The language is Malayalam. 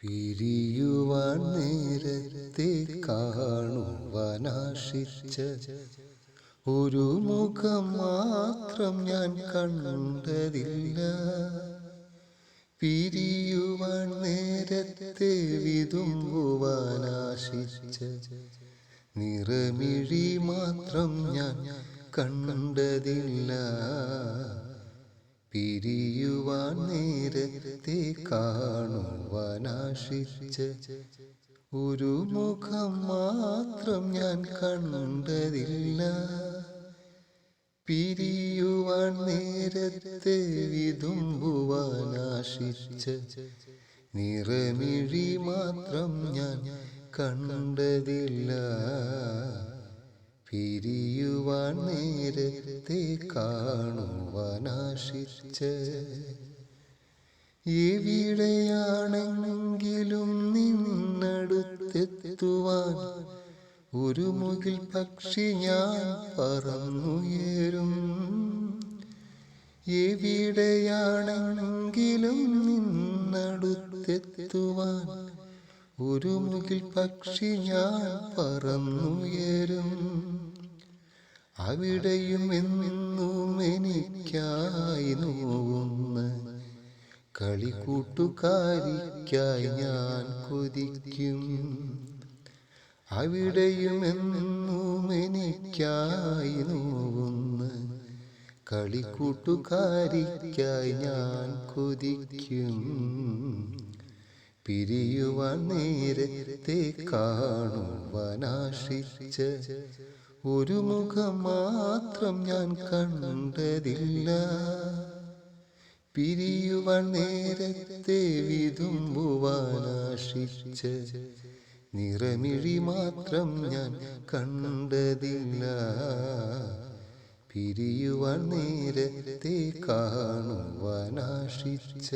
പിരിയുവാൻ നേരത്തെ കാണുവാനാശിച്ച ഒരു മുഖം മാത്രം ഞാൻ കണ്ടതില്ല. പിരിയുവാൻ നേരത്തെ വിതുമ്പുവാനാശിച്ച നിറമിഴി മാത്രം ഞാൻ കണ്ടതില്ല. പിരിയുവാൻ നേരത്തെ കാണുവാനാശിച്ച ഒരു മുഖം മാത്രം ഞാൻ കണ്ടതില്ല. പിരിയുവാൻ നേരത്തെ വിതുമ്പുവാനാശിച്ച നിറമിഴി മാത്രം ഞാൻ കണ്ടതില്ല. പിരിയുവാൻ നേരത്തെ കാണുവാനാശിച്ച എവിടെയാണെങ്കിലും നിന്നടുത്തെത്തുവാൻ ഒരു മുകിൽ പക്ഷി ഞാൻ പറന്നുയരും. എവിടെയാണെങ്കിലും നിന്നടുത്തെത്തുവാൻ ഒരു മുകിൽ പക്ഷി ഞാൻ പറന്നുയരും. അവിടെയും എന്നും എനിക്കായി നോവുന്ന കളിക്കൂട്ടുകാരിക്കായി ഞാൻ കൊതിക്കും. അവിടെയും എന്നും എനിക്കായി നോവുന്ന കളിക്കൂട്ടുകാരിക്കായി ഞാൻ കൊതിക്കും. പിരിയുവാൻ നേരത്തെ കാണുവാനാശിച്ച ഒരു മുഖം മാത്രം ഞാൻ കണ്ടതില്ല. പിരിയുവാൻ നേരത്തെ വിതുമ്പുവാനാശിച്ച നിറമിഴി മാത്രം ഞാൻ കണ്ടതില്ല. പിരിയുവാൻ നേരത്തെ കാണുവാനാശിച്ച